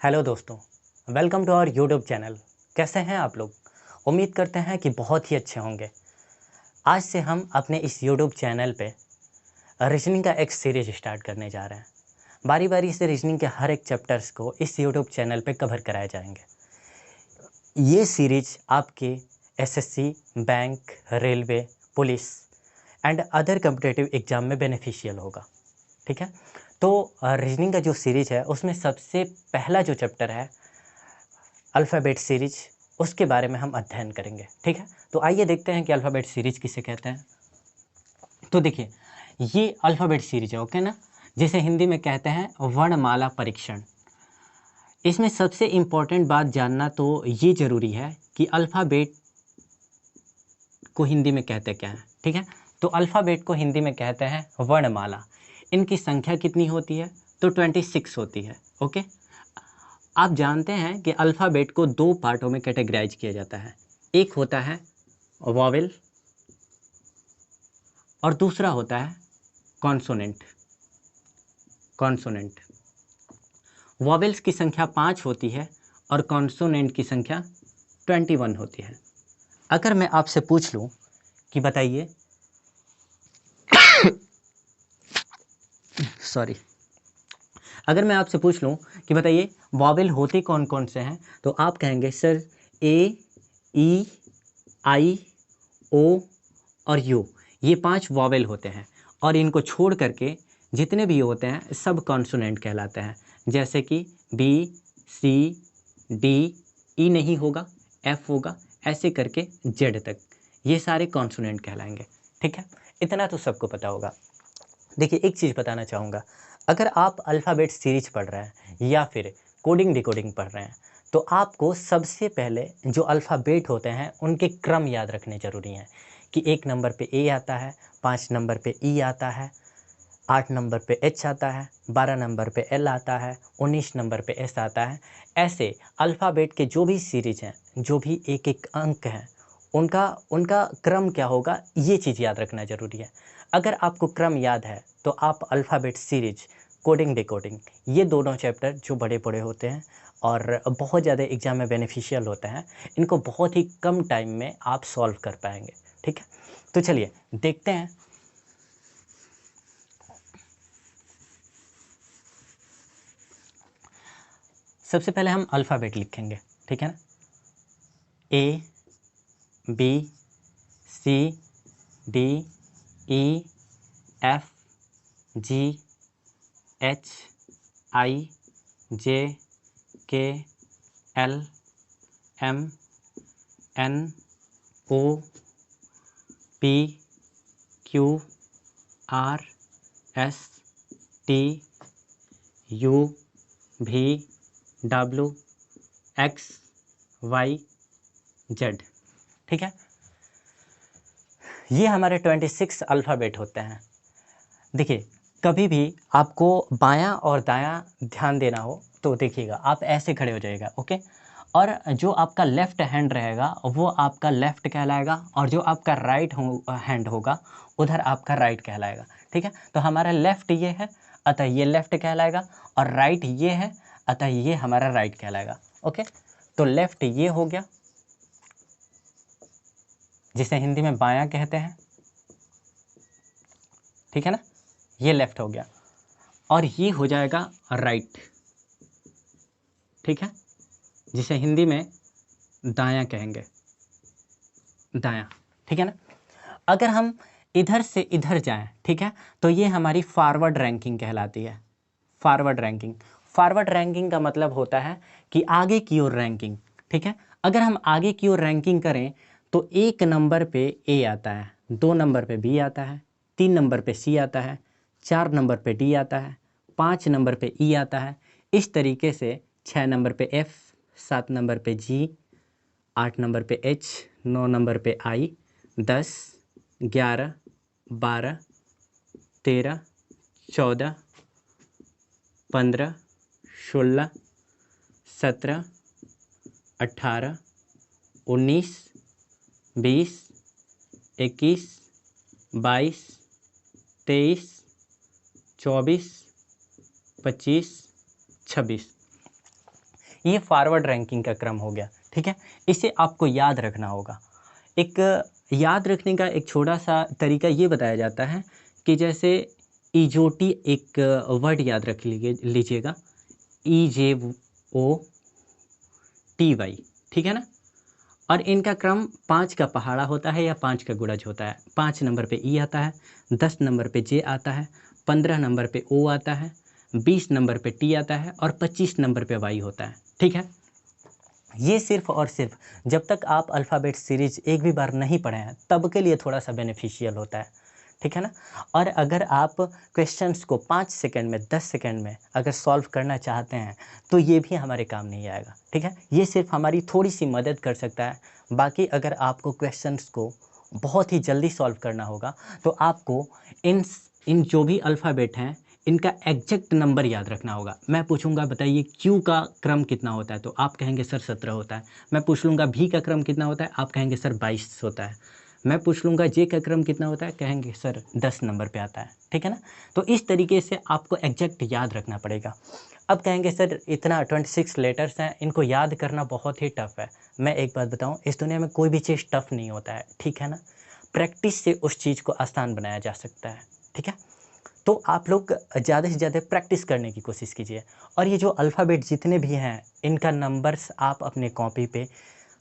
Hello दोस्तों, welcome to our YouTube channel. कैसे हैं आप लोग? उम्मीद करते हैं कि बहुत ही अच्छे होंगे। आज से हम अपने इस यूट्यूब चैनल पे रीजनिंग का एक सीरीज स्टार्ट करने जा रहे हैं। बारी बारी से रीजनिंग के हर एक चैप्टर्स को इस यूट्यूब चैनल पे कवर कराए जाएंगे। ये सीरीज आपके SSC, bank, railway, police and other competitive exam में बेनिफिशियल होगा। ठीक है, तो रीजनिंग का जो सीरीज है उसमें सबसे पहला जो चैप्टर है अल्फ़ाबेट सीरीज, उसके बारे में हम अध्ययन करेंगे। ठीक है, तो आइए देखते हैं कि अल्फ़ाबेट सीरीज किसे कहते हैं। तो देखिए, ये अल्फ़ाबेट सीरीज है, ओके ना, जिसे हिंदी में कहते हैं वर्णमाला परीक्षण। इसमें सबसे इम्पोर्टेंट बात जानना तो ये ज़रूरी है कि अल्फ़ाबेट को हिंदी में कहते क्या हैं। ठीक है, तो अल्फ़ाबेट को हिंदी में कहते हैं वर्णमाला। इनकी संख्या कितनी होती है? तो 26 होती है। ओके, आप जानते हैं कि अल्फ़ाबेट को दो पार्टों में कैटेगराइज किया जाता है। एक होता है वॉवेल और दूसरा होता है कॉन्सोनेंट। कॉन्सोनेंट वॉवेल्स की संख्या 5 होती है और कॉन्सोनेंट की संख्या 21 होती है। अगर मैं आपसे पूछ लूँ कि बताइए सॉरी अगर मैं आपसे पूछ लूँ कि बताइए वॉवेल होते कौन कौन से हैं, तो आप कहेंगे सर ए, ई, आई, ओ और यू, ये 5 वॉवेल होते हैं और इनको छोड़ करके जितने भी होते हैं सब कॉन्सोनेंट कहलाते हैं। जैसे कि बी, सी, डी, ई नहीं होगा, एफ होगा, ऐसे करके जेड तक ये सारे कॉन्सोनेंट कहलाएंगे। ठीक है, इतना तो सबको पता होगा। देखिए, एक चीज़ बताना चाहूँगा, अगर आप अल्फ़ाबेट सीरीज पढ़ रहे हैं या फिर कोडिंग डिकोडिंग पढ़ रहे हैं, तो आपको सबसे पहले जो अल्फ़ाबेट होते हैं उनके क्रम याद रखने ज़रूरी हैं कि 1 नंबर पे ए आता है, 5 नंबर पे ई आता है, 8 नंबर पे एच आता है, 12 नंबर पे एल आता है, 19 नंबर पे एस आता है। ऐसे अल्फ़ाबेट के जो भी सीरीज हैं, जो भी एक-एक अंक हैं, उनका उनका क्रम क्या होगा, ये चीज़ याद रखना ज़रूरी है। अगर आपको क्रम याद है, तो आप अल्फ़ाबेट सीरीज, कोडिंग डिकोडिंग, ये दोनों चैप्टर जो बड़े-बड़े होते हैं और बहुत ज़्यादा एग्ज़ाम में बेनिफिशियल होते हैं, इनको बहुत ही कम टाइम में आप सॉल्व कर पाएँगे। ठीक है? तो चलिए देखते हैं। सबसे पहले हम अल्फ़ाबेट लिखेंगे। ठीक है ना? A, B, C, D, E, F, G, H, I, J, K, L, M, N, O, P, Q, R, S, T, U, V, W, X, Y, Z. ठीक है, ये हमारे 26 अल्फ़ाबेट होते हैं। देखिए, कभी भी आपको बायां और दायां ध्यान देना हो तो देखिएगा, आप ऐसे खड़े हो जाइएगा। ओके, और जो आपका लेफ़्ट हैंड रहेगा वो आपका लेफ़्ट कहलाएगा और जो आपका राइट हैंड होगा उधर आपका राइट कहलाएगा। ठीक है, तो हमारा लेफ़्ट ये है, अतः ये लेफ़्ट कहलाएगा, और राइट ये है, अतः ये हमारा राइट कहलाएगा। ओके, तो लेफ़्ट ये हो गया, जिसे हिंदी में बायां कहते हैं। ठीक है ना, ये लेफ़्ट हो गया, और ये हो जाएगा राइट। ठीक है, जिसे हिंदी में दायां कहेंगे, दायां। ठीक है ना, अगर हम इधर से इधर जाएं, ठीक है, तो ये हमारी फॉरवर्ड रैंकिंग कहलाती है। फॉरवर्ड रैंकिंग, फॉरवर्ड रैंकिंग का मतलब होता है कि आगे की ओर रैंकिंग। ठीक है, अगर हम आगे की ओर रैंकिंग करें तो 1 नंबर पे ए आता है, 2 नंबर पे बी आता है, 3 नंबर पे सी आता है, 4 नंबर पे डी आता है, 5 नंबर पे ई आता है। इस तरीके से 6 नंबर पे एफ, 7 नंबर पे जी, 8 नंबर पे एच, 9 नंबर पे आई, 10, 11, 12, 13, 14, 15, 16, 17, 18, 19, 20, 21, 22, 23, 24, 25, 26। ये फॉरवर्ड रैंकिंग का क्रम हो गया, ठीक है। इसे आपको याद रखना होगा। एक याद रखने का एक छोटा सा तरीका ये बताया जाता है कि जैसे इजोटी एक वर्ड याद रख लीजिएगा, EJOTY, ठीक है ना। और इनका क्रम 5 का पहाड़ा होता है या 5 का गुणज होता है। 5 नंबर पे ई आता है, 10 नंबर पे जे आता है, 15 नंबर पे ओ आता है, 20 नंबर पे टी आता है और 25 नंबर पे वाई होता है, ठीक है। ये सिर्फ और सिर्फ जब तक आप अल्फ़ाबेट सीरीज एक भी बार नहीं पढ़े हैं तब के लिए थोड़ा सा बेनिफिशियल होता है, ठीक है ना। और अगर आप क्वेश्चंस को 5 सेकंड में 10 सेकंड में अगर सॉल्व करना चाहते हैं तो ये भी हमारे काम नहीं आएगा, ठीक है। ये सिर्फ हमारी थोड़ी सी मदद कर सकता है। बाकी अगर आपको क्वेश्चंस को बहुत ही जल्दी सॉल्व करना होगा तो आपको इन जो भी अल्फ़ाबेट हैं इनका एग्जैक्ट नंबर याद रखना होगा। मैं पूछूंगा बताइए क्यू का क्रम कितना होता है, तो आप कहेंगे सर 17 होता है। मैं पूछ लूँगा भी का क्रम कितना होता है, आप कहेंगे सर 22 होता है। मैं पूछ लूँगा जे का क्रम कितना होता है, कहेंगे सर 10 नंबर पे आता है, ठीक है ना। तो इस तरीके से आपको एग्जैक्ट याद रखना पड़ेगा। अब कहेंगे सर इतना 26 लेटर्स हैं, इनको याद करना बहुत ही टफ है। मैं एक बात बताऊँ, इस दुनिया में कोई भी चीज़ टफ नहीं होता है, ठीक है ना। प्रैक्टिस से उस चीज़ को आसान बनाया जा सकता है, ठीक है। तो आप लोग ज़्यादा से ज़्यादा प्रैक्टिस करने की कोशिश कीजिए। और ये जो अल्फ़ाबेट जितने भी हैं इनका नंबर्स आप अपने कॉपी पे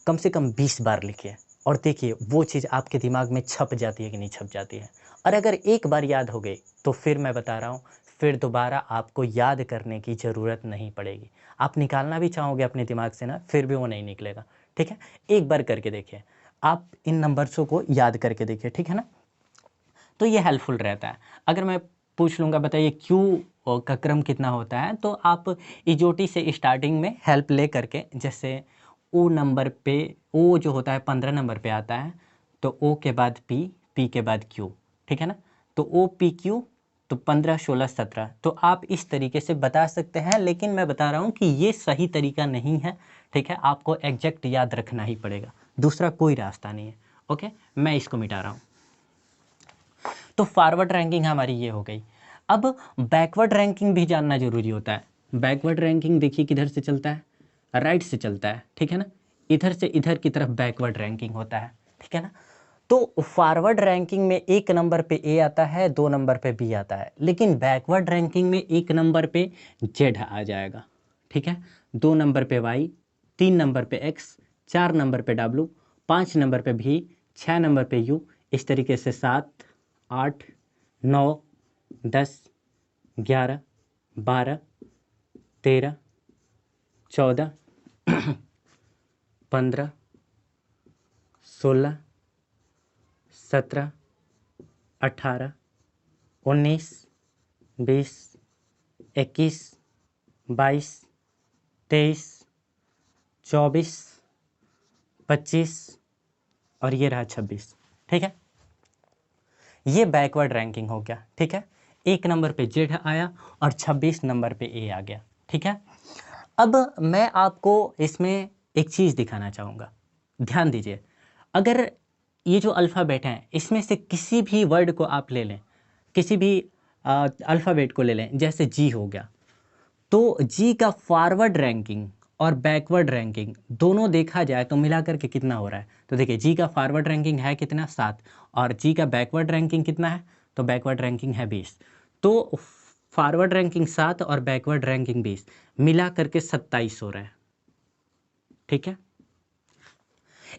कम से कम 20 बार लिखिए और देखिए वो चीज़ आपके दिमाग में छप जाती है कि नहीं छप जाती है। और अगर एक बार याद हो गई तो फिर मैं बता रहा हूँ, फिर दोबारा आपको याद करने की ज़रूरत नहीं पड़ेगी। आप निकालना भी चाहोगे अपने दिमाग से ना, फिर भी वो नहीं निकलेगा, ठीक है। एक बार करके देखिए, आप इन नंबर्सों को याद करके देखिए, ठीक है ना। तो ये हेल्पफुल रहता है। अगर मैं पूछ लूँगा बताइए क्यू का क्रम कितना होता है, तो आप इजोटी से स्टार्टिंग में हेल्प ले करके, जैसे ओ नंबर पे ओ जो होता है 15 नंबर पे आता है, तो ओ के बाद पी, पी के बाद क्यू, ठीक है ना। तो ओ पी क्यू, तो 15 16 17, तो आप इस तरीके से बता सकते हैं। लेकिन मैं बता रहा हूँ कि ये सही तरीका नहीं है, ठीक है। आपको एग्जैक्ट याद रखना ही पड़ेगा, दूसरा कोई रास्ता नहीं है। ओके, मैं इसको मिटा रहा हूँ। तो फॉरवर्ड रैंकिंग हमारी ये हो गई। अब बैकवर्ड रैंकिंग भी जानना जरूरी होता है। बैकवर्ड रैंकिंग देखिए किधर से चलता है, राइट से चलता है, ठीक है ना। इधर से इधर की तरफ बैकवर्ड रैंकिंग होता है, ठीक है ना। तो फॉरवर्ड रैंकिंग में 1 नंबर पे ए आता है, 2 नंबर पे बी आता है, लेकिन बैकवर्ड रैंकिंग में 1 नंबर पे जेड आ जाएगा, ठीक है। 2 नंबर पे वाई, 3 नंबर पे एक्स, 4 नंबर पे डब्लू, 5 नंबर पे भी, 6 नंबर पे यू, इस तरीके से 7 8 9 10 11 12 13 14 15 16 17 18 19 20 21 22 23 24 25 और ये रहा 26, ठीक है। ये बैकवर्ड रैंकिंग हो गया, ठीक है। 1 नंबर पे जेड आया और 26 नंबर पे ए आ गया, ठीक है। अब मैं आपको इसमें एक चीज़ दिखाना चाहूँगा, ध्यान दीजिए। अगर ये जो अल्फ़ाबेट हैं इसमें से किसी भी वर्ड को आप ले लें, किसी भी अल्फ़ाबेट को ले लें, जैसे जी हो गया, तो जी का फॉरवर्ड रैंकिंग और बैकवर्ड रैंकिंग दोनों देखा जाए तो मिला करके कितना हो रहा है। तो देखिए जी का फॉरवर्ड रैंकिंग है कितना, 7, और जी का बैकवर्ड रैंकिंग कितना है, तो बैकवर्ड रैंकिंग है 20। तो फॉरवर्ड रैंकिंग 7 और बैकवर्ड रैंकिंग 20 मिला करके 27 हो रहा है, ठीक है।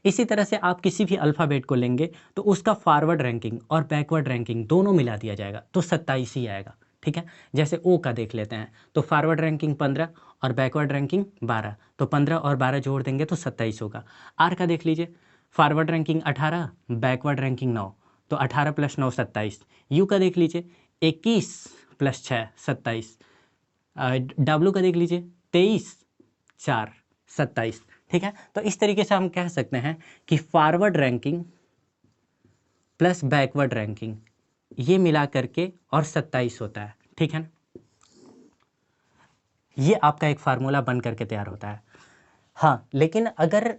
इसी तरह से आप किसी भी अल्फ़ाबेट को लेंगे तो उसका फॉरवर्ड रैंकिंग और बैकवर्ड रैंकिंग दोनों मिला दिया जाएगा तो 27 ही आएगा, ठीक है। जैसे ओ का देख लेते हैं, तो फॉरवर्ड रैंकिंग 15 और बैकवर्ड रैंकिंग 12, तो 15 और 12 जोड़ देंगे तो 27 होगा। आर का देख लीजिए, फॉरवर्ड रैंकिंग 18, बैकवर्ड रैंकिंग 9, तो 18 + 9 27। यू का देख लीजिए, 21 + 6 27। डब्लू का देख लीजिए, 23 4 27, ठीक है। तो इस तरीके से हम कह सकते हैं कि forward ranking plus backward ranking ये मिला करके और 27 होता है, ठीक है। ये आपका एक फार्मूला बन करके तैयार होता है। हाँ, लेकिन अगर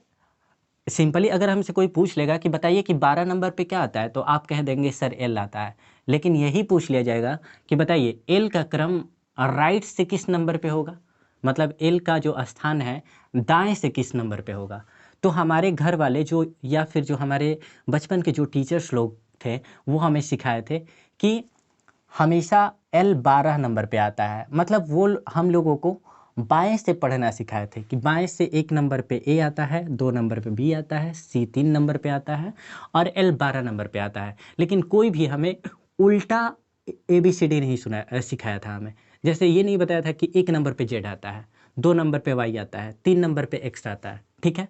सिंपली अगर हमसे कोई पूछ लेगा कि बताइए कि 12 नंबर पे क्या आता है, तो आप कह देंगे सर एल आता है। लेकिन यही पूछ लिया जाएगा कि बताइए एल का क्रम राइट से किस नंबर पे होगा, मतलब एल का जो स्थान है दाएं से किस नंबर पे होगा। तो हमारे घर वाले जो या फिर जो हमारे बचपन के जो टीचर्स लोग थे वो हमें सिखाए थे कि हमेशा एल 12 नंबर पे आता है। मतलब वो हम लोगों को बाएं से पढ़ना सिखाए थे कि बाएं से 1 नंबर पे ए आता है, 2 नंबर पे बी आता है, सी 3 नंबर पे आता है और एल 12 नंबर पे आता है। लेकिन कोई भी हमें उल्टा ABCD नहीं सिखाया था हमें। जैसे ये नहीं बताया था कि 1 नंबर पे जेड आता है, 2 नंबर पे वाई आता है, 3 नंबर पे एक्स आता है। ठीक है,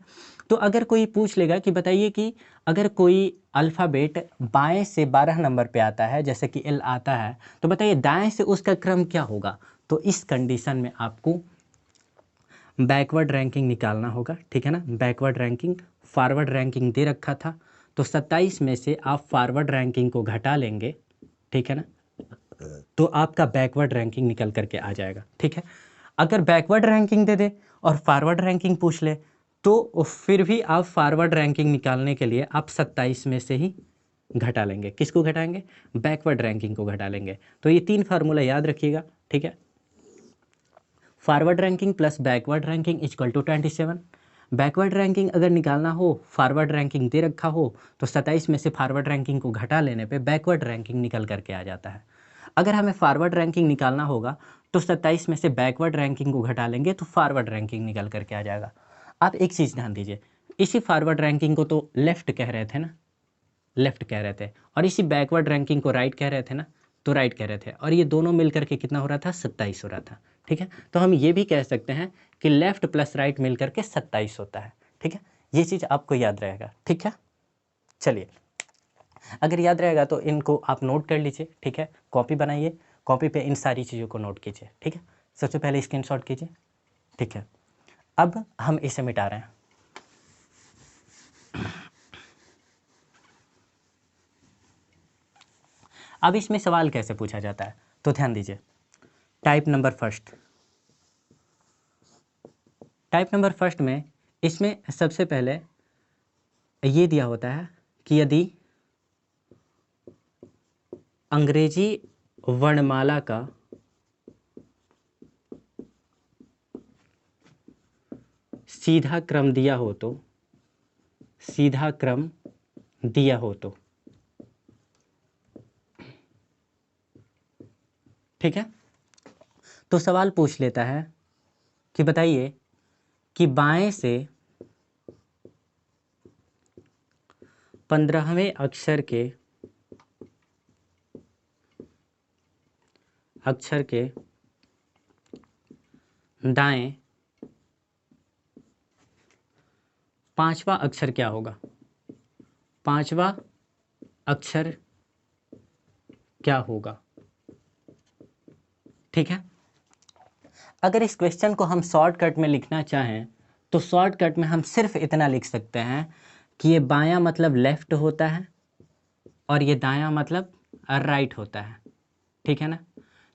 तो अगर कोई पूछ लेगा कि बताइए कि अगर कोई अल्फ़ाबेट बाएं से 12 नंबर पे आता है जैसे कि एल आता है, तो बताइए दाएं से उसका क्रम क्या होगा। तो इस कंडीशन में आपको बैकवर्ड रैंकिंग निकालना होगा। ठीक है ना, बैकवर्ड रैंकिंग, फॉरवर्ड रैंकिंग दे रखा था तो 27 में से आप फॉरवर्ड रैंकिंग को घटा लेंगे। ठीक है ना, तो आपका बैकवर्ड रैंकिंग निकल करके आ जाएगा। ठीक है, अगर बैकवर्ड रैंकिंग दे दे और फॉरवर्ड रैंकिंग पूछ ले तो फिर भी आप फॉरवर्ड रैंकिंग निकालने के लिए आप 27 में से ही घटा लेंगे। किसको घटाएंगे? बैकवर्ड रैंकिंग को घटा लेंगे। तो ये 3 फार्मूला याद रखिएगा। ठीक है, forward ranking plus backward ranking equal to 27। Backward ranking अगर निकालना हो, फॉरवर्ड रैंकिंग दे रखा हो तो 27 में से फॉरवर्ड रैंकिंग को घटा लेने पे बैकवर्ड रैंकिंग निकल करके आ जाता है। अगर हमें फॉरवर्ड रैंकिंग निकालना होगा तो 27 में से बैकवर्ड रैंकिंग को घटा लेंगे तो फॉरवर्ड रैंकिंग निकल करके आ जाएगा। आप एक चीज़ ध्यान दीजिए, इसी फॉरवर्ड रैंकिंग को तो लेफ़्ट कह रहे थे ना, लेफ़्ट कह रहे थे, और इसी बैकवर्ड रैंकिंग को राइट कह रहे थे ना, तो राइट कह रहे थे, और ये दोनों मिल करके कितना हो रहा था? 27 हो रहा था। ठीक है, तो हम ये भी कह सकते हैं कि लेफ़्ट प्लस राइट मिल करके 27 होता है। ठीक है, ये चीज़ आपको याद रहेगा। ठीक है, चलिए, अगर याद रहेगा तो इनको आप नोट कर लीजिए। ठीक है, कॉपी बनाइए, कॉपी पे इन सारी चीज़ों को नोट कीजिए। ठीक है, सबसे पहले स्क्रीनशॉट कीजिए। ठीक है, अब हम इसे मिटा रहे हैं। अब इसमें सवाल कैसे पूछा जाता है तो ध्यान दीजिए। Type number first, type number first में इसमें सबसे पहले ये दिया होता है कि यदि अंग्रेजी वर्णमाला का सीधा क्रम दिया हो तो, सीधा क्रम दिया हो तो, ठीक है, तो सवाल पूछ लेता है कि बताइए कि बाएं से 15वें अक्षर के दाएं 5वां अक्षर क्या होगा? 5वां अक्षर क्या होगा? ठीक है, अगर इस क्वेश्चन को हम शॉर्टकट में लिखना चाहें तो शॉर्टकट में हम सिर्फ इतना लिख सकते हैं कि ये बायां मतलब लेफ्ट होता है और ये दायां मतलब राइट होता है। ठीक है ना,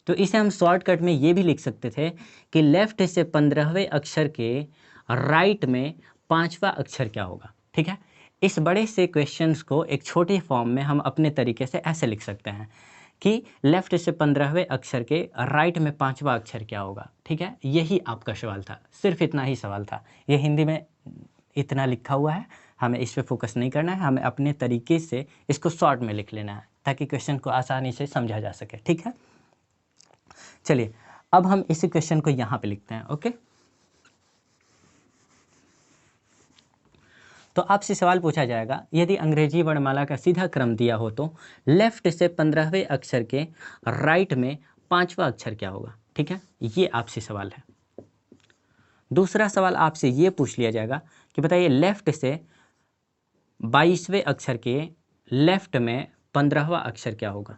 तो इसे हम शॉर्टकट में ये भी लिख सकते थे कि लेफ्ट से 15वें अक्षर के राइट में 5वां अक्षर क्या होगा। ठीक है, इस बड़े से क्वेश्चंस को एक छोटे फॉर्म में हम अपने तरीके से ऐसे लिख सकते हैं कि लेफ्ट से 15वें अक्षर के राइट में 5वां अक्षर क्या होगा। ठीक है, यही आपका सवाल था, सिर्फ इतना ही सवाल था। ये हिंदी में इतना लिखा हुआ है, हमें इस पर फोकस नहीं करना है, हमें अपने तरीके से इसको शॉर्ट में लिख लेना है ताकि क्वेश्चन को आसानी से समझा जा सके। ठीक है, चलिए अब हम इसी क्वेश्चन को यहाँ पे लिखते हैं। ओके, तो आपसे सवाल पूछा जाएगा यदि अंग्रेजी वर्णमाला का सीधा क्रम दिया हो तो लेफ्ट से 15वें अक्षर के राइट में 5वां अक्षर क्या होगा। ठीक है, ये आपसे सवाल है। दूसरा सवाल आपसे ये पूछ लिया जाएगा कि बताइए लेफ्ट से 22वें अक्षर के लेफ्ट में 15वां अक्षर क्या होगा।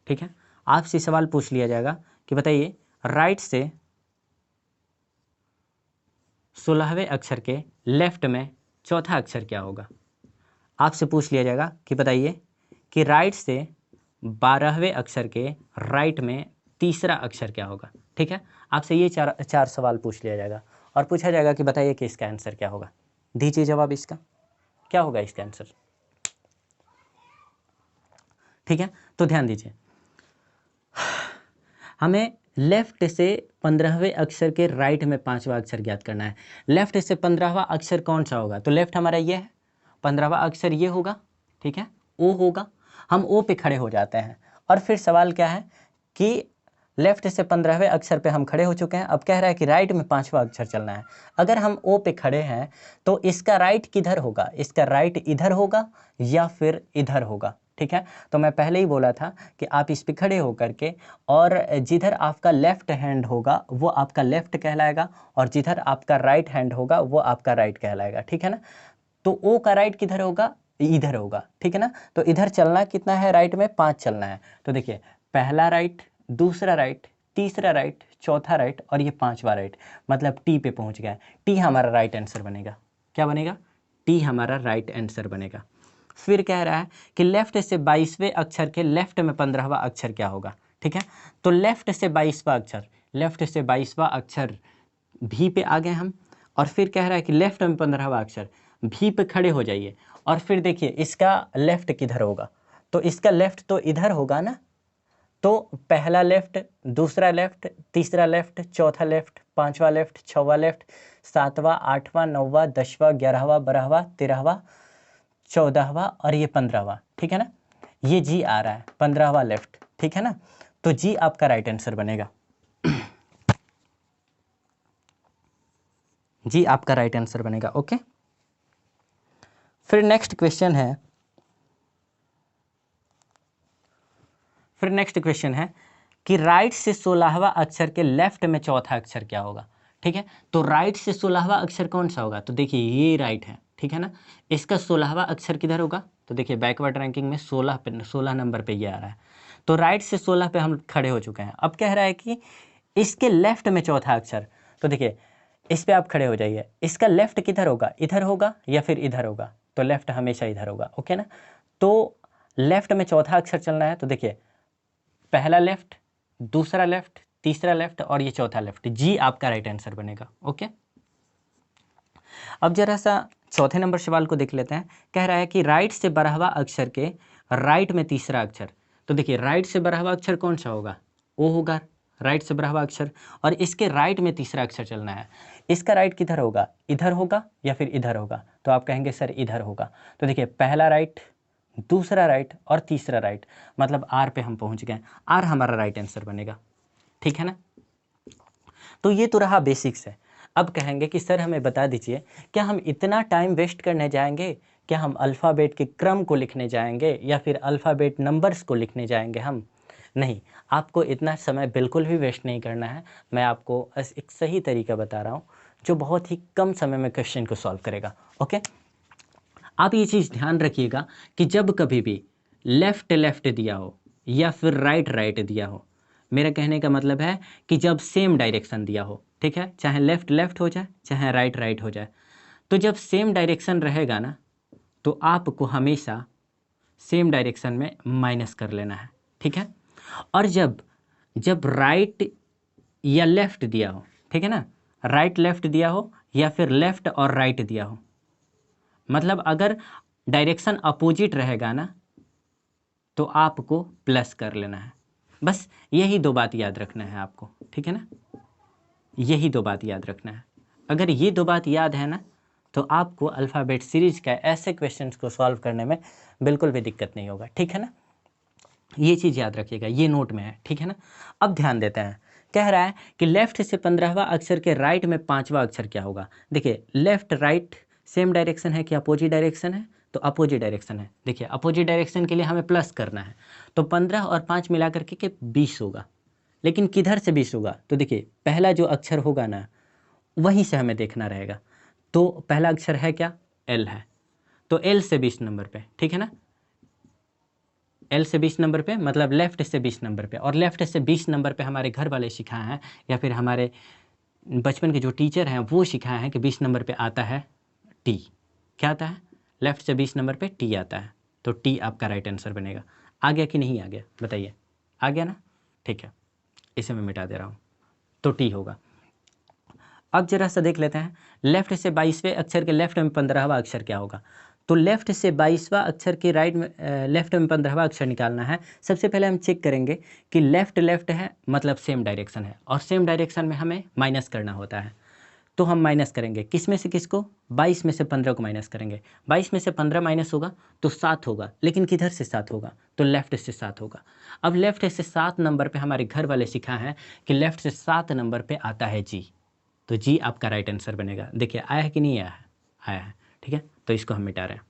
ठीक है, आपसे सवाल पूछ लिया जाएगा कि बताइए राइट से 16वें अक्षर के लेफ्ट में चौथा अक्षर क्या होगा। आपसे पूछ लिया जाएगा कि बताइए कि राइट से 12वें अक्षर के राइट में तीसरा अक्षर क्या होगा। ठीक है, आपसे ये चार सवाल पूछ लिया जाएगा और पूछा जाएगा कि बताइए कि इसका आंसर क्या होगा। दीजिए जवाब, इसका क्या होगा इसका आंसर। ठीक है, तो ध्यान दीजिए, हमें लेफ्ट से 15वें अक्षर के राइट में 5वां अक्षर ज्ञात करना है। लेफ्ट से 15वां अक्षर कौन सा होगा? तो लेफ्ट हमारा ये है, 15वां अक्षर ये होगा, ठीक है, ओ होगा। हम ओ पे खड़े हो जाते हैं और फिर सवाल क्या है कि लेफ्ट से 15वें अक्षर पे हम खड़े हो चुके हैं, अब कह रहा है कि राइट में 5वां अक्षर चलना है। अगर हम ओ पे खड़े हैं तो इसका राइट किधर होगा? इसका राइट इधर होगा या फिर इधर होगा, ठीक है। तो मैं पहले ही बोला था कि आप इस पे खड़े होकर के और जिधर आपका लेफ्ट हैंड होगा वो आपका लेफ्ट कहलाएगा और जिधर आपका राइट हैंड होगा वो आपका राइट कहलाएगा, ठीक है ना। तो ओ का राइट किधर होगा? इधर होगा, ठीक है ना। तो इधर चलना कितना है? राइट में 5 चलना है। तो देखिए, पहला राइट, दूसरा राइट, तीसरा राइट, चौथा राइट और ये 5वां राइट, मतलब टी पे पहुंच गया। टी हमारा राइट आंसर बनेगा। क्या बनेगा? टी हमारा राइट आंसर बनेगा। फिर कह रहा है कि लेफ्ट से 22वें अक्षर के लेफ्ट में 15वां अक्षर क्या होगा, ठीक है। तो लेफ्ट से 22वां अक्षर, लेफ्ट से 22वां अक्षर भी पे आ गए हम, और फिर कह रहा है कि लेफ्ट में 15वां अक्षर, भी पे खड़े हो जाइए और फिर देखिए इसका लेफ्ट किधर होगा? तो इसका लेफ्ट तो इधर होगा ना। तो पहला लेफ्ट, दूसरा लेफ्ट, तीसरा लेफ्ट, चौथा लेफ्ट, 5वां लेफ्ट, 6वां लेफ्ट, 7वां, 8वां, 9वां, 10वां, 11वां, 12वां, 13वां, 14वां और ये 15वां, ठीक है ना। ये जी आ रहा है 15वां लेफ्ट, ठीक है ना। तो जी आपका राइट आंसर बनेगा। जी आपका राइट आंसर बनेगा। ओके, फिर नेक्स्ट क्वेश्चन है, कि राइट से 16वां अक्षर के लेफ्ट में चौथा अक्षर क्या होगा, ठीक है। तो राइट से 16वां अक्षर कौन सा होगा? तो देखिए ये राइट है, ठीक है ना। इसका 16वां अक्षर किधर होगा? तो देखिए बैकवर्ड रैंकिंग में 16 नंबर पे ये आ रहा है। तो राइट से 16 पे हम खड़े हो चुके हैं। अब कह रहा है कि इसके लेफ्ट में चौथा अक्षर, तो देखिए इस पे आप खड़े हो जाइए। इसका लेफ्ट किधर होगा? इधर होगा या फिर इधर होगा? तो लेफ्ट हमेशा इधर होगा, ओके ना। तो लेफ्ट में चौथा अक्षर चलना है। तो देखिए पहला लेफ्ट, दूसरा लेफ्ट, तीसरा लेफ्ट और ये चौथा लेफ्ट, जी आपका राइट आंसर बनेगा। ओके, अब जरा सा चौथे नंबर सवाल को देख लेते हैं। कह रहा है कि राइट से 12वां अक्षर के राइट में तीसरा अक्षर, तो देखिए राइट से 12वां अक्षर कौन सा होगा? ओ होगा, राइट से 12वां अक्षर, और इसके राइट में तीसरा अक्षर चलना है। इसका राइट किधर होगा? इधर होगा या फिर इधर होगा? तो आप कहेंगे सर इधर होगा। तो देखिए पहला राइट, दूसरा राइट और तीसरा राइट, मतलब आर पे हम पहुंच गए। आर हमारा राइट आंसर बनेगा, ठीक है ना। तो ये तो रहा बेसिक्स है। अब कहेंगे कि सर हमें बता दीजिए, क्या हम इतना टाइम वेस्ट करने जाएंगे? क्या हम अल्फ़ाबेट के क्रम को लिखने जाएंगे या फिर अल्फ़ाबेट नंबर्स को लिखने जाएंगे? हम नहीं, आपको इतना समय बिल्कुल भी वेस्ट नहीं करना है। मैं आपको एक सही तरीका बता रहा हूँ जो बहुत ही कम समय में क्वेश्चन को सॉल्व करेगा। ओके, आप ये चीज़ ध्यान रखिएगा कि जब कभी भी लेफ़्ट लेफ़्ट दिया हो या फिर राइट राइट दिया हो, मेरा कहने का मतलब है कि जब सेम डायरेक्शन दिया हो, ठीक है, चाहे लेफ़्ट लेफ़्ट हो जाए चाहे राइट राइट हो जाए, तो जब सेम डायरेक्शन रहेगा ना, तो आपको हमेशा सेम डायरेक्शन में माइनस कर लेना है, ठीक है। और जब जब राइट या लेफ़्ट दिया हो, ठीक है ना, राइट लेफ़्ट दिया हो या फिर लेफ़्ट और राइट दिया हो, मतलब अगर डायरेक्शन अपोजिट रहेगा ना, तो आपको प्लस कर लेना है। बस यही दो बात याद रखना है आपको, ठीक है ना, यही दो बात याद रखना है। अगर ये दो बात याद है ना, तो आपको अल्फ़ाबेट सीरीज़ का ऐसे क्वेश्चंस को सॉल्व करने में बिल्कुल भी दिक्कत नहीं होगा, ठीक है ना। ये चीज़ याद रखिएगा, ये नोट में है, ठीक है ना। अब ध्यान देते हैं, कह रहा है कि लेफ्ट से 15वां अक्षर के राइट में 5वां अक्षर क्या होगा। देखिए लेफ्ट राइट सेम डायरेक्शन है कि अपोजिट डायरेक्शन है? तो अपोजिट डायरेक्शन है। देखिए अपोजिट डायरेक्शन के लिए हमें प्लस करना है, तो 15 और 5 मिला करके के 20 होगा। लेकिन किधर से 20 होगा? तो देखिए पहला जो अक्षर होगा ना, वहीं से हमें देखना रहेगा। तो पहला अक्षर है क्या? एल है, तो एल से 20 नंबर पे, ठीक है ना। एल से 20 नंबर पे मतलब लेफ्ट से 20 नंबर पे, और लेफ्ट से 20 नंबर पे हमारे घर वाले सिखाए हैं या फिर हमारे बचपन के जो टीचर हैं वो सिखाए हैं कि 20 नंबर पे आता है टी। क्या आता है? लेफ्ट से 20 नंबर पे टी आता है, तो टी आपका राइट आंसर बनेगा। आ गया कि नहीं आ गया बताइए? आ गया ना, ठीक है, इसे मैं मिटा दे रहा हूँ, तो टी होगा। अब जरा सा देख लेते हैं, लेफ्ट से 22वें अक्षर के लेफ्ट में 15वां अक्षर क्या होगा। तो लेफ्ट से 22वां अक्षर के राइट में लेफ्ट में 15वां अक्षर निकालना है। सबसे पहले हम चेक करेंगे कि लेफ्ट लेफ्ट है मतलब सेम डायरेक्शन है, और सेम डायरेक्शन में हमें माइनस करना होता है। तो हम माइनस करेंगे किस में से किसको, 22 में से 15 को माइनस करेंगे। 22 में से 15 माइनस होगा तो 7 होगा, लेकिन किधर से 7 होगा, तो लेफ्ट से 7 होगा। अब लेफ्ट से 7 नंबर पे हमारे घर वाले सिखा है कि लेफ्ट से 7 नंबर पे आता है जी, तो जी आपका राइट आंसर बनेगा। देखिए आया है कि नहीं आया है, आया है, ठीक है, तो इसको हम मिटा रहे हैं।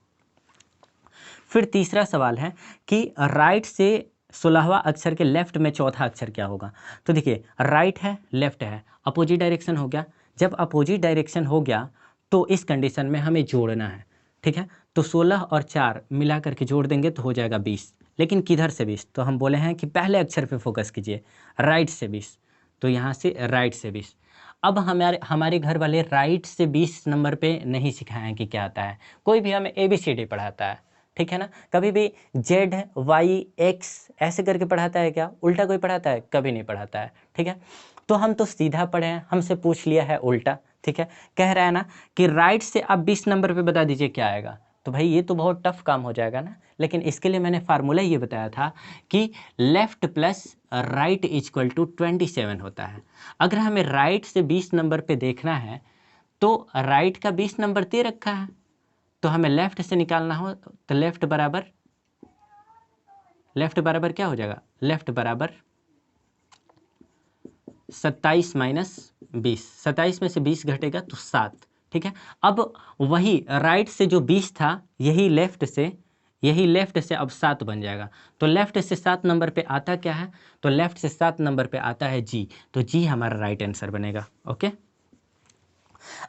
फिर तीसरा सवाल है कि राइट से 16वां अक्षर के लेफ्ट में चौथा अक्षर क्या होगा। तो देखिए राइट है लेफ्ट है, अपोजिट डायरेक्शन हो गया। जब अपोजिट डायरेक्शन हो गया तो इस कंडीशन में हमें जोड़ना है, ठीक है। तो 16 और 4 मिला करके जोड़ देंगे तो हो जाएगा 20, लेकिन किधर से 20, तो हम बोले हैं कि पहले अक्षर पे फोकस कीजिए, राइट से 20, तो यहाँ से राइट से 20। अब हमारे घर वाले राइट से 20 नंबर पे नहीं सिखाए हैं कि क्या आता है। कोई भी हमें ABCD पढ़ाता है, ठीक है ना, कभी भी ZYX ऐसे करके पढ़ाता है क्या, उल्टा कोई पढ़ाता है, कभी नहीं पढ़ाता है, ठीक है। तो हम तो सीधा पढ़े हैं, हमसे पूछ लिया है उल्टा, ठीक है। कह रहा है ना कि राइट से आप 20 नंबर पे बता दीजिए क्या आएगा, तो भाई ये तो बहुत टफ काम हो जाएगा ना। लेकिन इसके लिए मैंने फार्मूला ये बताया था कि left plus right equal to 27 होता है। अगर हमें राइट से 20 नंबर पे देखना है तो राइट का 20 नंबर दे रखा है, तो हमें लेफ्ट से निकालना हो तो लेफ्ट बराबर क्या हो जाएगा, लेफ्ट बराबर 27 माइनस 20, 27 में से 20 घटेगा तो 7, ठीक है। अब वही राइट से जो 20 था यही लेफ्ट से अब 7 बन जाएगा। तो लेफ्ट से 7 नंबर पे आता क्या है, तो लेफ्ट से 7 नंबर पे आता है जी, तो जी हमारा राइट आंसर बनेगा। ओके,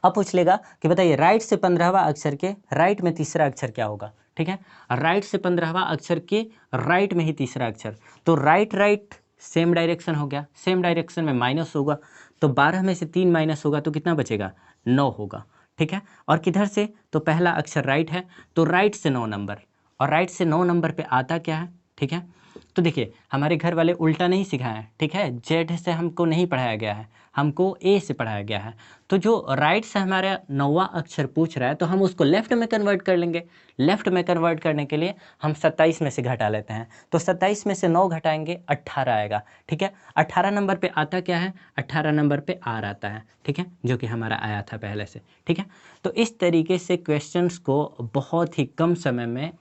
अब पूछ लेगा कि बताइए राइट से 15वां अक्षर के राइट में तीसरा अक्षर क्या होगा, ठीक है। राइट से 15वां अक्षर के राइट में ही तीसरा अक्षर, तो राइट सेम डायरेक्शन हो गया, सेम डायरेक्शन में माइनस होगा, तो 12 में से 3 माइनस होगा तो कितना बचेगा, 9 होगा, ठीक है। और किधर से, तो पहला अक्षर राइट है, तो राइट से 9 नंबर, और राइट से 9 नंबर पे आता क्या है, ठीक है। तो देखिए हमारे घर वाले उल्टा नहीं सिखाए हैं, ठीक है, जेड से हमको नहीं पढ़ाया गया है, हमको ए से पढ़ाया गया है। तो जो राइट से हमारा 9वां अक्षर पूछ रहा है तो हम उसको लेफ्ट में कन्वर्ट कर लेंगे। लेफ्ट में कन्वर्ट करने के लिए हम 27 में से घटा लेते हैं, तो 27 में से 9 घटाएंगे 18 आएगा, ठीक है। 18 नंबर पे आता क्या है, 18 नंबर पे आर आता है, ठीक है, जो कि हमारा आया था पहले से, ठीक है। तो इस तरीके से क्वेश्चंस को बहुत ही कम समय में,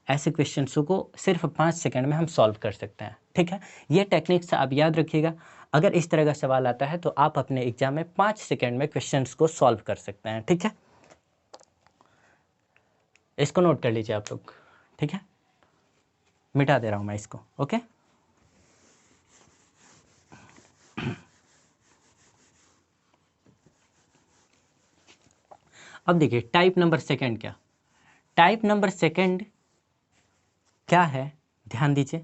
ऐसे क्वेश्चंस को सिर्फ 5 सेकंड में हम सॉल्व कर सकते हैं, ठीक है। ये टेक्निक्स आप याद रखिएगा। अगर इस तरह का सवाल आता है तो आप अपने एग्जाम में 5 सेकंड में क्वेश्चंस को सॉल्व कर सकते हैं, ठीक है। इसको नोट कर लीजिए आप लोग, ठीक है, मिटा दे रहा हूं मैं इसको। ओके, अब देखिए टाइप नंबर सेकंड क्या, टाइप नंबर सेकंड क्या है, ध्यान दीजिए।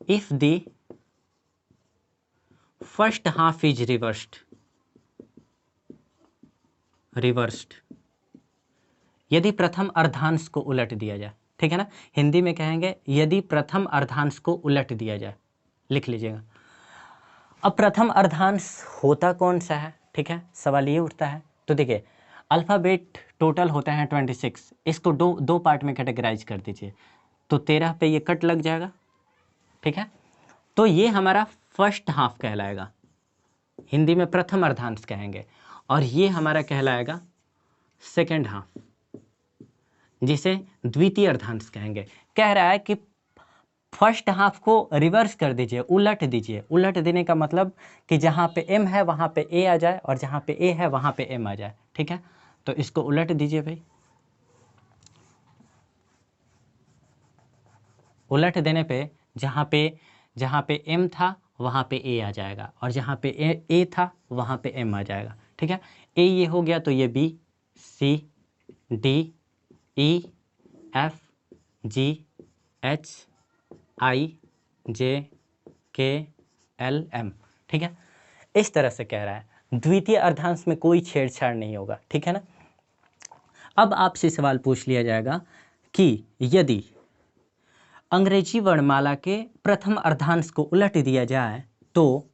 If the first half is reversed, यदि प्रथम अर्धांश को उलट दिया जाए, ठीक है ना, हिंदी में कहेंगे यदि प्रथम अर्धांश को उलट दिया जाए, लिख लीजिएगा। अब प्रथम अर्धांश होता कौन सा है, ठीक है, सवाल ये उठता है। तो देखिए अल्फ़ाबेट टोटल होते हैं 26, इसको दो पार्ट में कैटेगराइज कर दीजिए, तो 13 पे ये कट लग जाएगा, ठीक है। तो ये हमारा फर्स्ट हाफ कहलाएगा, हिंदी में प्रथम अर्धांश कहेंगे, और ये हमारा कहलाएगा सेकेंड हाफ, जिसे द्वितीय अर्धांश कहेंगे। कह रहा है कि फर्स्ट हाफ को रिवर्स कर दीजिए, उलट दीजिए। उलट देने का मतलब कि जहाँ पे m है वहाँ पे a आ जाए, और जहाँ पे a है वहाँ पे m आ जाए, ठीक है। तो इसको उलट दीजिए भाई, उलट देने पे जहाँ पे m था वहाँ पे a आ जाएगा, और जहाँ पे a था वहाँ पे m आ जाएगा, ठीक है। a ये हो गया तो ये b, c, d, e, f, g, h, I, J, K, L, M, ठीक है। इस तरह से कह रहा है, द्वितीय अर्धांश में कोई छेड़छाड़ नहीं होगा, ठीक है ना। अब आपसे सवाल पूछ लिया जाएगा कि यदि अंग्रेजी वर्णमाला के प्रथम अर्धांश को उलट दिया जाए तो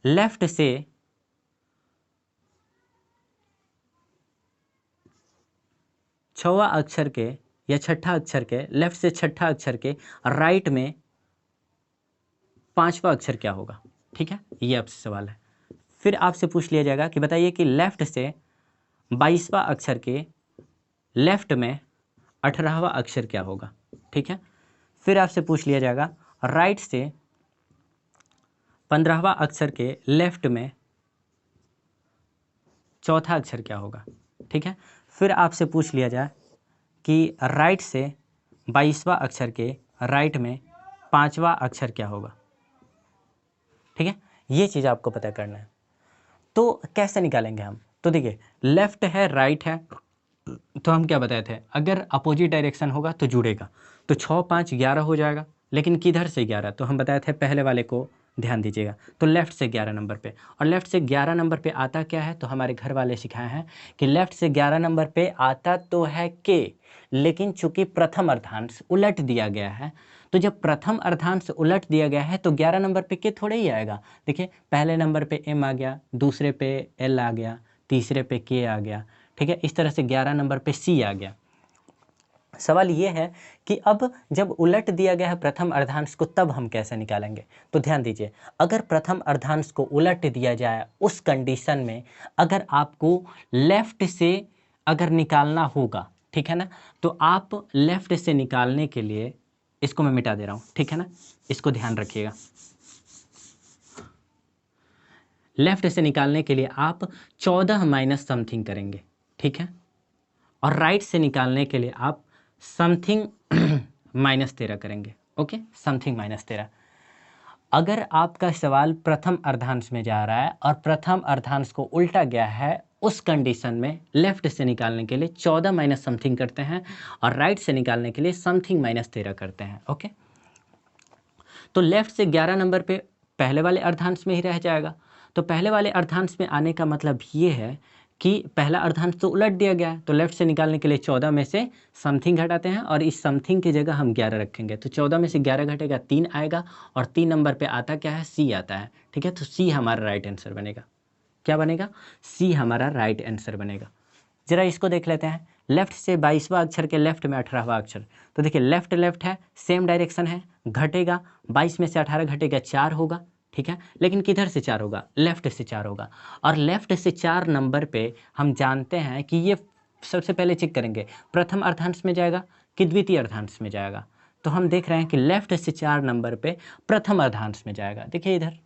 लेफ्ट से 6वां अक्षर के या छठा अक्षर के, लेफ्ट से छठा अक्षर के राइट में 5वां अक्षर क्या होगा? ठीक है, ये आपसे सवाल है। फिर आपसे पूछ लिया जाएगा कि बताइए कि लेफ्ट से 22वां अक्षर के लेफ्ट में 18वां अक्षर क्या होगा? ठीक है। फिर आपसे पूछ लिया जाएगा राइट से 15वां अक्षर के लेफ्ट में चौथा अक्षर क्या होगा? ठीक है। फिर आपसे पूछ लिया जाए कि राइट से 22वां अक्षर के राइट में 5वां अक्षर क्या होगा? ठीक है, ये चीज़ आपको पता करना है। तो कैसे निकालेंगे हम? तो देखिए, लेफ्ट है, राइट है, तो हम क्या बताए थे, अगर अपोजिट डायरेक्शन होगा तो जुड़ेगा, तो 6 5 11 हो जाएगा। लेकिन किधर से 11? तो हम बताए थे पहले वाले को ध्यान दीजिएगा, तो लेफ्ट से 11 नंबर पे। और लेफ्ट से 11 नंबर पे आता क्या है? तो हमारे घर वाले सिखाए हैं कि लेफ्ट से 11 नंबर पे आता तो है के, लेकिन चूंकि प्रथम अर्धांश उलट दिया गया है, तो जब प्रथम अर्धांश उलट दिया गया है तो 11 नंबर पे के थोड़े ही आएगा। देखिए, पहले नंबर पे एम आ गया, दूसरे पे एल आ गया, तीसरे पे के आ गया। ठीक है, इस तरह से 11 नंबर पे सी आ गया। सवाल ये है कि अब जब उलट दिया गया है प्रथम अर्धांश को, तब हम कैसे निकालेंगे? तो ध्यान दीजिए, अगर प्रथम अर्धांश को उलट दिया जाए उस कंडीशन में अगर आपको लेफ्ट से अगर निकालना होगा, ठीक है ना, तो आप लेफ्ट से निकालने के लिए, इसको मैं मिटा दे रहा हूँ, ठीक है ना, इसको ध्यान रखिएगा। लेफ्ट से निकालने के लिए आप 14 माइनस समथिंग करेंगे, ठीक है, और राइट से निकालने के लिए आप समथिंग -13 करेंगे। Okay, something -13। अगर आपका सवाल प्रथम अर्धांश में जा रहा है और प्रथम अर्धांश को उल्टा गया है, उस कंडीशन में लेफ्ट से निकालने के लिए 14 माइनस समथिंग करते हैं और राइट से निकालने के लिए समथिंग -13 करते हैं। ओके, तो लेफ्ट से 11 नंबर पे पहले वाले अर्धांश में ही रह जाएगा। तो पहले वाले अर्धांश में आने का मतलब ये है कि पहला अर्धांश तो उलट दिया गया है, तो लेफ्ट से निकालने के लिए 14 में से समथिंग घटाते हैं और इस समथिंग की जगह हम 11 रखेंगे। तो 14 में से 11 घटेगा 3 आएगा और 3 नंबर पे आता क्या है? सी आता है। ठीक है, तो सी हमारा राइट आंसर बनेगा। क्या बनेगा? सी हमारा राइट आंसर बनेगा। जरा इसको देख लेते हैं, लेफ्ट से 22वां अक्षर के लेफ्ट में 18वां अक्षर। तो देखिए, लेफ्ट लेफ्ट है, सेम डायरेक्शन है, घटेगा, 22 में से 18 घटेगा 4 होगा। ठीक है, लेकिन किधर से 4 होगा? लेफ्ट से 4 होगा। और लेफ्ट से 4 नंबर पे हम जानते हैं कि ये, सबसे पहले चेक करेंगे प्रथम अर्धांश में जाएगा कि द्वितीय अर्धांश में जाएगा। तो हम देख रहे हैं कि लेफ्ट से 4 नंबर पे प्रथम अर्धांश में जाएगा। देखिए इधर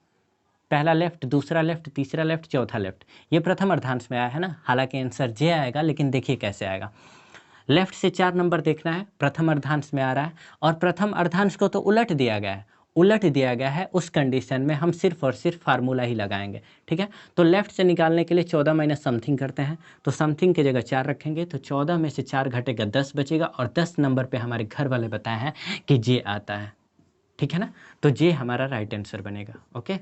पहला लेफ्ट, दूसरा लेफ्ट, तीसरा लेफ्ट, चौथा लेफ्ट, ये प्रथम अर्धांश में आया है ना। हालांकि आंसर जे आएगा, लेकिन देखिए कैसे आएगा। लेफ्ट से 4 नंबर देखना है, प्रथम अर्धांश में आ रहा है और प्रथम अर्धांश को तो उलट दिया गया है। उलट दिया गया है उस कंडीशन में हम सिर्फ और सिर्फ फार्मूला ही लगाएंगे। ठीक है, तो लेफ्ट से निकालने के लिए 14 माइनस समथिंग करते हैं, तो समथिंग की जगह 4 रखेंगे, तो 14 में से 4 घटेगा 10 बचेगा और 10 नंबर पे हमारे घर वाले बताए हैं कि जे आता है। ठीक है ना, तो जे हमारा राइट आंसर बनेगा। ओके,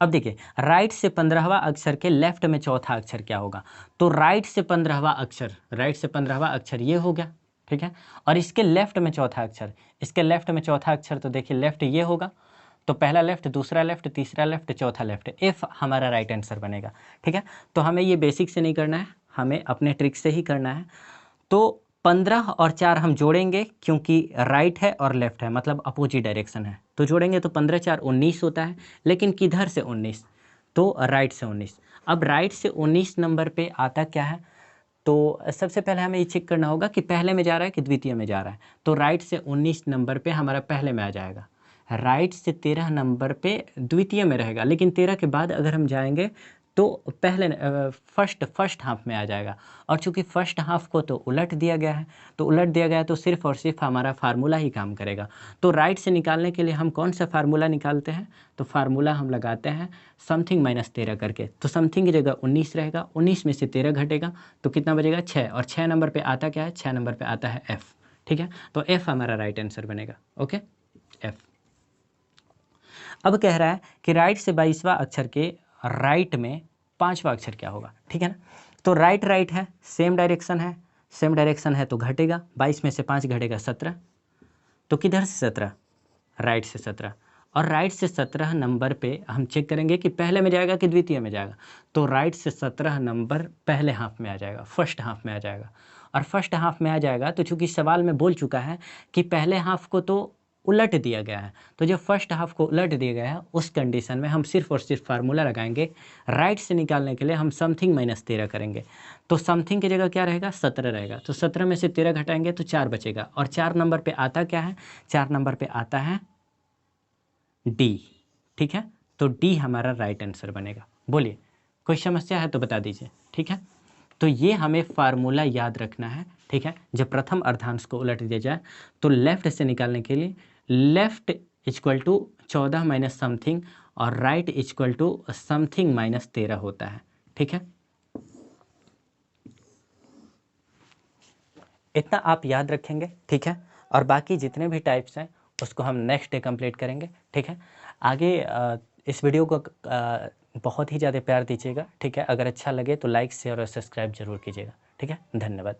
अब देखिए, राइट से 15वां अक्षर के लेफ्ट में चौथा अक्षर क्या होगा? तो राइट से 15वां अक्षर, राइट से 15वां अक्षर ये हो गया। ठीक है, और इसके लेफ्ट में चौथा अक्षर, इसके लेफ्ट में चौथा अक्षर, तो देखिए लेफ्ट ये होगा, तो पहला लेफ्ट, दूसरा लेफ्ट, तीसरा लेफ्ट, चौथा लेफ्ट, एफ हमारा राइट आंसर बनेगा। ठीक है, तो हमें ये बेसिक से नहीं करना है, हमें अपने ट्रिक से ही करना है। तो 15 और 4 हम जोड़ेंगे, क्योंकि राइट है और लेफ्ट है, मतलब अपोजिट डायरेक्शन है, तो जोड़ेंगे तो 15 4 19 होता है। लेकिन किधर से 19? तो राइट से 19। अब राइट से 19 नंबर पे आता क्या है? तो सबसे पहले हमें ये चेक करना होगा कि पहले में जा रहा है कि द्वितीय में जा रहा है। तो राइट से 19 नंबर पे हमारा पहले में आ जाएगा, राइट से 13 नंबर पे द्वितीय में रहेगा, लेकिन 13 के बाद अगर हम जाएंगे तो पहले फर्स्ट हाफ में आ जाएगा। और चूंकि फर्स्ट हाफ को तो उलट दिया गया है, तो उलट दिया गया है तो सिर्फ और सिर्फ हमारा फार्मूला ही काम करेगा। तो राइट से निकालने के लिए हम कौन सा फार्मूला निकालते हैं? तो फार्मूला हम लगाते हैं समथिंग -13 करके। तो समथिंग की जगह 19 रहेगा, 19 में से 13 घटेगा तो कितना बचेगा? 6। और 6 नंबर पर आता क्या है? 6 नंबर पर आता है एफ। ठीक है, तो एफ हमारा राइट आंसर बनेगा। Okay, F. अब कह रहा है कि राइट से 22वां अक्षर के राइट में 5वां अक्षर क्या होगा? ठीक है ना, तो राइट राइट है, सेम डायरेक्शन है, सेम डायरेक्शन है तो घटेगा, 22 में से 5 घटेगा 17, तो किधर से 17? राइट से 17। और राइट से 17 नंबर पे हम चेक करेंगे कि पहले में जाएगा कि द्वितीय में जाएगा। तो राइट से 17 नंबर पहले हाफ में आ जाएगा, फर्स्ट हाफ में आ जाएगा। और फर्स्ट हाफ में आ जाएगा तो चूंकि सवाल में बोल चुका है कि पहले हाफ को तो उलट दिया गया है, तो जब फर्स्ट हाफ को उलट दिया गया है उस कंडीशन में हम सिर्फ और सिर्फ फार्मूला लगाएंगे। राइट से निकालने के लिए हम समथिंग माइनस 13 करेंगे। तो समथिंग की जगह क्या रहेगा, 17 रहेगा। तो 17 में से 13 घटाएंगे तो 4 बचेगा। और 4 नंबर पे आता क्या है, 4 नंबर पे आता है डी। ठीक है, तो डी हमारा राइट आंसर बनेगा। बोलिए, कोई समस्या है तो बता दीजिए। ठीक है, तो ये हमें फार्मूला याद रखना है। ठीक है, जब प्रथम अर्धांश को उलट दिया जाए तो लेफ्ट से निकालने के लिए left equal to 14 minus something और right equal to something minus 13 होता है। ठीक है, इतना आप याद रखेंगे। ठीक है, और बाकी जितने भी टाइप्स हैं उसको हम नेक्स्ट डे कंप्लीट करेंगे। ठीक है, आगे इस वीडियो को बहुत ही ज़्यादा प्यार दीजिएगा। ठीक है, अगर अच्छा लगे तो लाइक शेयर और सब्सक्राइब जरूर कीजिएगा। ठीक है, धन्यवाद।